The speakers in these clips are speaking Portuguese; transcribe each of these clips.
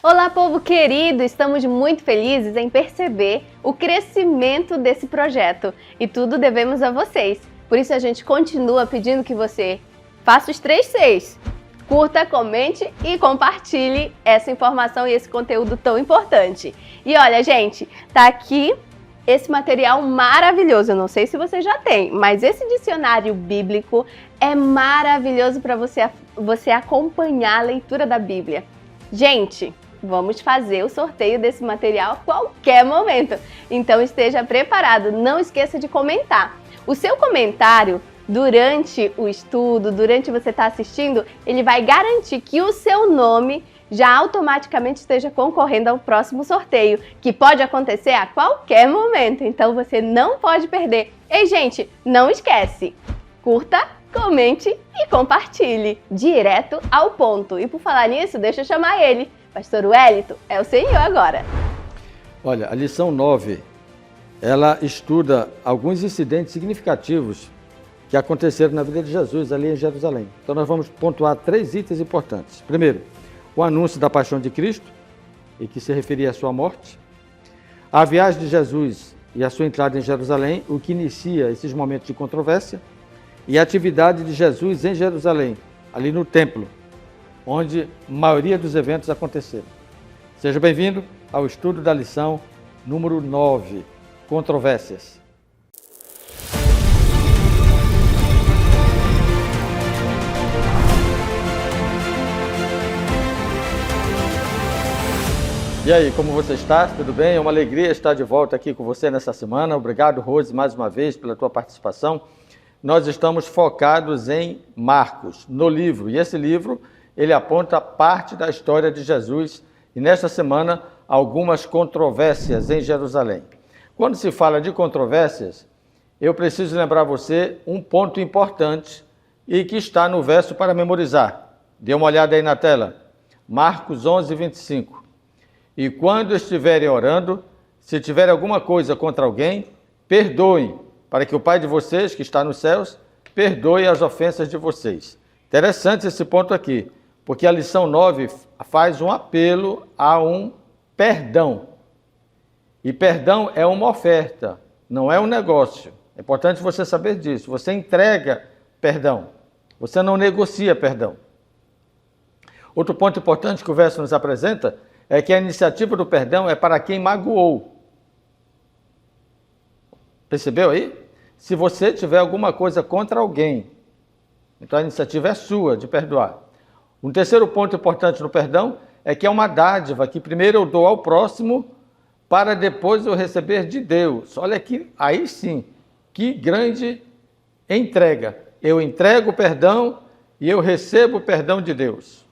Olá, povo querido! Estamos muito felizes em perceber o crescimento desse projeto e tudo devemos a vocês. Por isso a gente continua pedindo que você faça os 3 Cs. Curta, comente e compartilhe essa informação e esse conteúdo tão importante. E olha, gente, tá aqui esse material maravilhoso. Eu não sei se você já tem, mas esse dicionário bíblico é maravilhoso para você acompanhar a leitura da Bíblia. Gente, vamos fazer o sorteio desse material a qualquer momento. Então esteja preparado, não esqueça de comentar. O seu comentário durante o estudo, durante você estar assistindo, ele vai garantir que o seu nome já automaticamente esteja concorrendo ao próximo sorteio, que pode acontecer a qualquer momento. Então você não pode perder. Ei, gente, não esquece, curta, comente e compartilhe, direto ao ponto. E por falar nisso, deixa eu chamar ele. Pastor Wellington, é o senhor agora. Olha, a lição 9, ela estuda alguns incidentes significativos que aconteceram na vida de Jesus ali em Jerusalém. Então nós vamos pontuar 3 itens importantes. Primeiro, o anúncio da paixão de Cristo, e que se referia à sua morte. A viagem de Jesus e a sua entrada em Jerusalém, o que inicia esses momentos de controvérsia. E a atividade de Jesus em Jerusalém, ali no templo, onde a maioria dos eventos aconteceram. Seja bem-vindo ao estudo da lição número 9, Controvérsias. E aí, como você está? Tudo bem? É uma alegria estar de volta aqui com você nessa semana. Obrigado, Rose, mais uma vez pela tua participação. Nós estamos focados em Marcos, no livro, e esse livro ele aponta parte da história de Jesus e nesta semana algumas controvérsias em Jerusalém. Quando se fala de controvérsias, eu preciso lembrar você um ponto importante e que está no verso para memorizar. Dê uma olhada aí na tela, Marcos 11, 25. E quando estiverem orando, se tiver alguma coisa contra alguém, perdoem, para que o Pai de vocês, que está nos céus, perdoe as ofensas de vocês. Interessante esse ponto aqui, porque a lição 9 faz um apelo a um perdão. E perdão é uma oferta, não é um negócio. É importante você saber disso. Você entrega perdão, você não negocia perdão. Outro ponto importante que o verso nos apresenta é que a iniciativa do perdão é para quem magoou. Percebeu aí? Se você tiver alguma coisa contra alguém, então a iniciativa é sua de perdoar. Um terceiro ponto importante no perdão é que é uma dádiva, que primeiro eu dou ao próximo, para depois eu receber de Deus. Olha aqui, aí sim, que grande entrega. Eu entrego o perdão e eu recebo o perdão de Deus.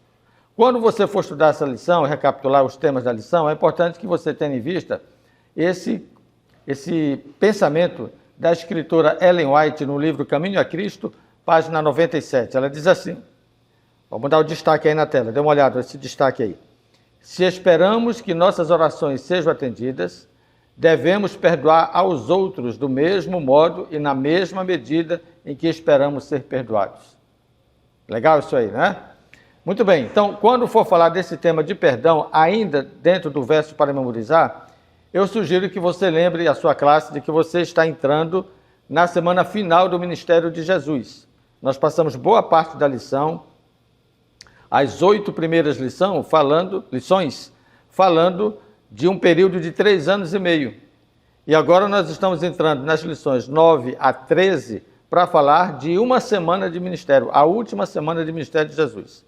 Quando você for estudar essa lição, recapitular os temas da lição, é importante que você tenha em vista esse pensamento da escritora Ellen White no livro Caminho a Cristo, página 97. Ela diz assim, vamos dar o destaque aí na tela, dê uma olhada nesse destaque aí. Se esperamos que nossas orações sejam atendidas, devemos perdoar aos outros do mesmo modo e na mesma medida em que esperamos ser perdoados. Legal isso aí, né? Muito bem, então, quando for falar desse tema de perdão, ainda dentro do verso para memorizar, eu sugiro que você lembre a sua classe de que você está entrando na semana final do ministério de Jesus. Nós passamos boa parte da lição, as 8 primeiras lições falando de um período de 3 anos e meio. E agora nós estamos entrando nas lições 9 a 13 para falar de uma semana de ministério, a última semana de ministério de Jesus.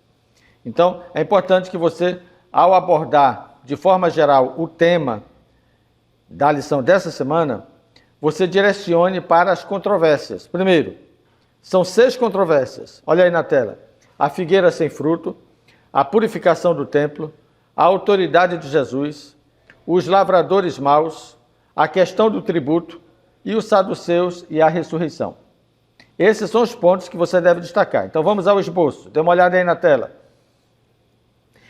Então, é importante que você, ao abordar de forma geral o tema da lição dessa semana, você direcione para as controvérsias. Primeiro, são 6 controvérsias. Olha aí na tela. A figueira sem fruto, a purificação do templo, a autoridade de Jesus, os lavradores maus, a questão do tributo e os saduceus e a ressurreição. Esses são os pontos que você deve destacar. Então vamos ao esboço. Dê uma olhada aí na tela.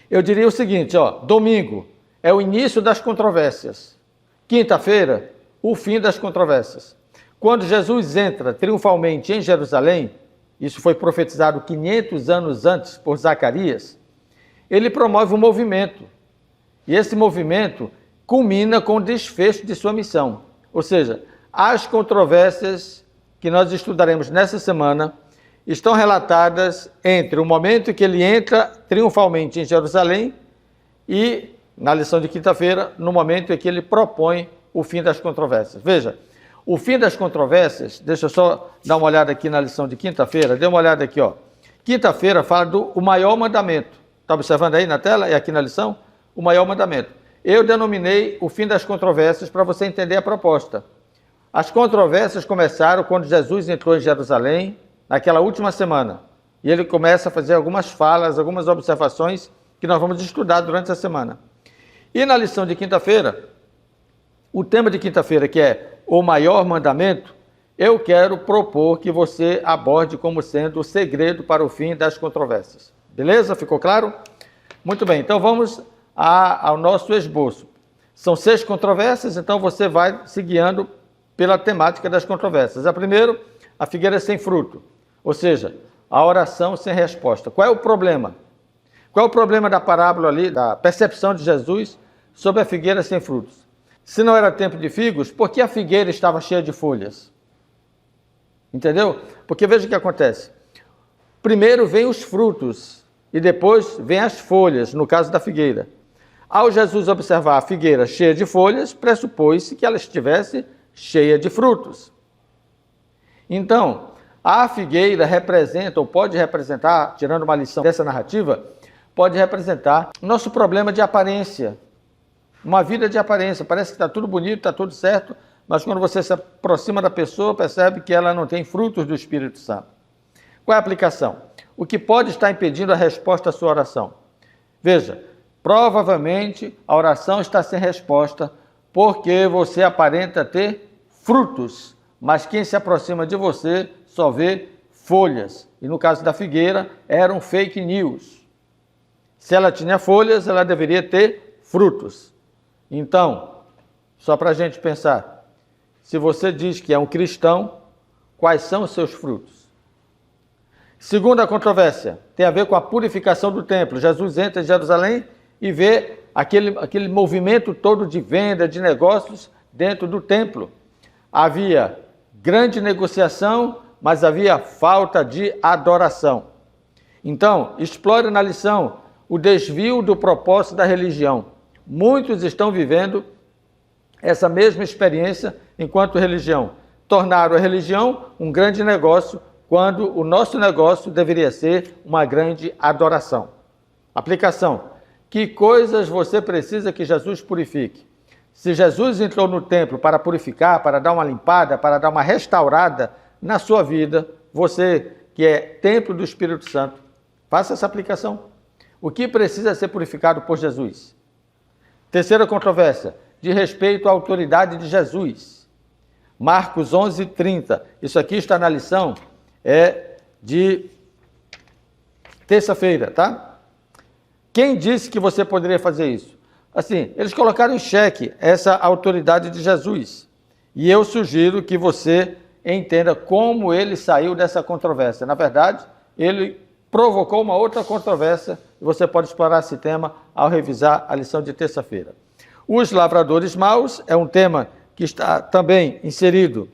Eu diria o seguinte, domingo é o início das controvérsias. Quinta-feira, o fim das controvérsias. Quando Jesus entra triunfalmente em Jerusalém, isso foi profetizado 500 anos antes por Zacarias, ele promove um movimento E esse movimento culmina com o desfecho de sua missão. Ou seja, as controvérsias que nós estudaremos nessa semana estão relatadas entre o momento que ele entra triunfalmente em Jerusalém e, na lição de quinta-feira, no momento em que ele propõe o fim das controvérsias. Veja, o fim das controvérsias, deixa eu só dar uma olhada aqui na lição de quinta-feira, dê uma olhada aqui, ó. Quinta-feira fala do maior mandamento. Está observando aí na tela e aqui na lição? O maior mandamento. Eu denominei o fim das controvérsias para você entender a proposta. As controvérsias começaram quando Jesus entrou em Jerusalém, naquela última semana. E ele começa a fazer algumas falas, algumas observações que nós vamos estudar durante a semana. E na lição de quinta-feira, o tema de quinta-feira, que é o maior mandamento, eu quero propor que você aborde como sendo o segredo para o fim das controvérsias. Beleza? Ficou claro? Muito bem, então vamos ao nosso esboço. São 6 controvérsias, então você vai se guiando pela temática das controvérsias. A primeira, a figueira sem fruto, ou seja, a oração sem resposta. Qual é o problema? Qual é o problema da parábola ali, da percepção de Jesus sobre a figueira sem frutos? Se não era tempo de figos, por que a figueira estava cheia de folhas? Entendeu? Porque veja o que acontece. Primeiro vem os frutos e depois vem as folhas, no caso da figueira. Ao Jesus observar a figueira cheia de folhas, pressupôs-se que ela estivesse cheia de frutos. Então, a figueira representa, ou pode representar, tirando uma lição dessa narrativa, pode representar nosso problema de aparência. Uma vida de aparência, parece que está tudo bonito, está tudo certo, mas quando você se aproxima da pessoa, percebe que ela não tem frutos do Espírito Santo. Qual é a aplicação? O que pode estar impedindo a resposta à sua oração? Veja, provavelmente a oração está sem resposta porque você aparenta ter frutos, mas quem se aproxima de você só vê folhas. E no caso da figueira, eram fake news. Se ela tinha folhas, ela deveria ter frutos. Então, só para a gente pensar, se você diz que é um cristão, quais são os seus frutos? Segunda controvérsia, tem a ver com a purificação do templo. Jesus entra em Jerusalém e vê aquele movimento todo de venda, de negócios dentro do templo. Havia grande negociação, mas havia falta de adoração. Então, explore na lição o desvio do propósito da religião. Muitos estão vivendo essa mesma experiência enquanto religião. Tornaram a religião um grande negócio, quando o nosso negócio deveria ser uma grande adoração. Aplicação. Que coisas você precisa que Jesus purifique? Se Jesus entrou no templo para purificar, para dar uma limpada, para dar uma restaurada na sua vida, você que é templo do Espírito Santo, faça essa aplicação. O que precisa ser purificado por Jesus? Terceira controvérsia, de respeito à autoridade de Jesus. Marcos 11:30. Isso aqui está na lição de terça-feira, tá? Quem disse que você poderia fazer isso? Assim, eles colocaram em xeque essa autoridade de Jesus. E eu sugiro que você entenda como ele saiu dessa controvérsia. Na verdade, ele provocou uma outra controvérsia e você pode explorar esse tema ao revisar a lição de terça-feira. Os lavradores maus é um tema que está também inserido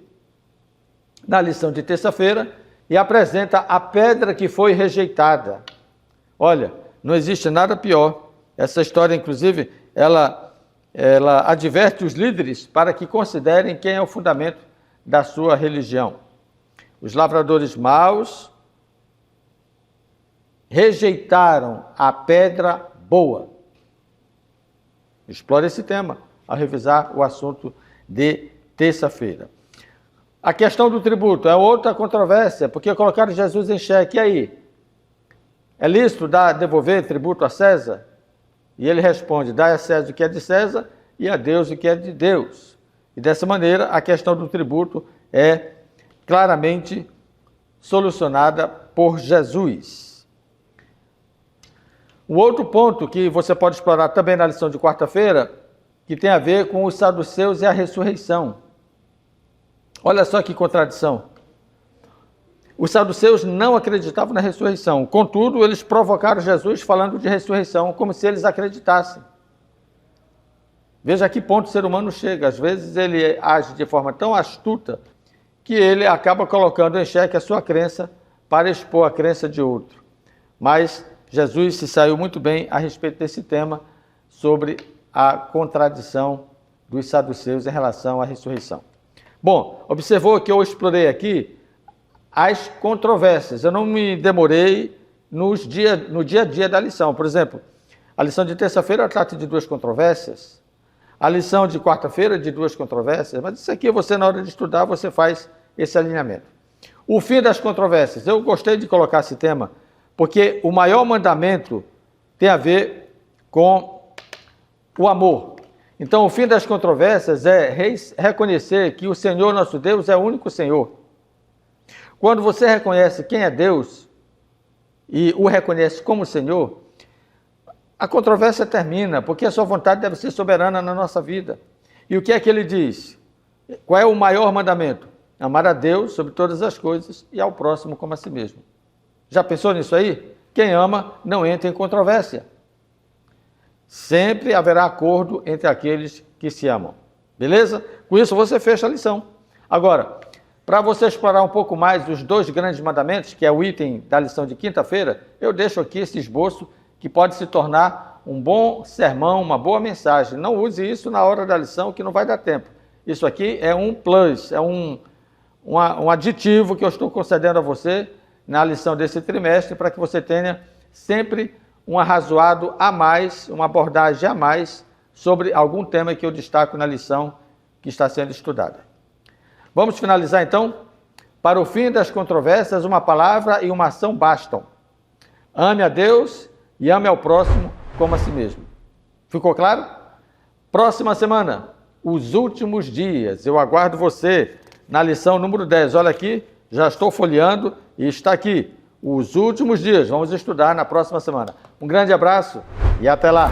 na lição de terça-feira e apresenta a pedra que foi rejeitada. Olha, não existe nada pior. Essa história, inclusive, ela adverte os líderes para que considerem quem é o fundamento da sua religião. Os lavradores maus rejeitaram a pedra boa. Explore esse tema ao revisar o assunto de terça-feira. A questão do tributo é outra controvérsia, porque colocaram Jesus em xeque. E aí? É lícito devolver tributo a César? E ele responde, dai a César o que é de César e a Deus o que é de Deus. E dessa maneira, a questão do tributo é claramente solucionada por Jesus. O outro ponto que você pode explorar também na lição de quarta-feira, que tem a ver com os saduceus e a ressurreição. Olha só que contradição. Os saduceus não acreditavam na ressurreição. Contudo, eles provocaram Jesus falando de ressurreição, como se eles acreditassem. Veja a que ponto o ser humano chega. Às vezes ele age de forma tão astuta que ele acaba colocando em xeque a sua crença para expor a crença de outro. Mas Jesus se saiu muito bem a respeito desse tema sobre a contradição dos saduceus em relação à ressurreição. Bom, observou que eu explorei aqui as controvérsias. Eu não me demorei no dia a dia da lição. Por exemplo, a lição de terça-feira trata de 2 controvérsias. A lição de quarta-feira de 2 controvérsias. Mas isso aqui você, na hora de estudar, você faz esse alinhamento. O fim das controvérsias. Eu gostei de colocar esse tema, porque o maior mandamento tem a ver com o amor. Então, o fim das controvérsias é reconhecer que o Senhor nosso Deus é o único Senhor. Quando você reconhece quem é Deus e o reconhece como Senhor, a controvérsia termina, porque a sua vontade deve ser soberana na nossa vida. E o que é que ele diz? Qual é o maior mandamento? Amar a Deus sobre todas as coisas e ao próximo como a si mesmo. Já pensou nisso aí? Quem ama não entra em controvérsia. Sempre haverá acordo entre aqueles que se amam. Beleza? Com isso você fecha a lição. Agora, para você explorar um pouco mais os 2 grandes mandamentos, que é o item da lição de quinta-feira, eu deixo aqui esse esboço que pode se tornar um bom sermão, uma boa mensagem. Não use isso na hora da lição, que não vai dar tempo. Isso aqui é um plus, é um aditivo que eu estou concedendo a você na lição desse trimestre, para que você tenha sempre um arrazoado a mais, uma abordagem a mais sobre algum tema que eu destaco na lição que está sendo estudada. Vamos finalizar então? Para o fim das controvérsias, uma palavra e uma ação bastam. Ame a Deus e ame ao próximo como a si mesmo. Ficou claro? Próxima semana, os últimos dias. Eu aguardo você na lição número 10. Olha aqui, já estou folheando e está aqui. Os últimos dias. Vamos estudar na próxima semana. Um grande abraço e até lá!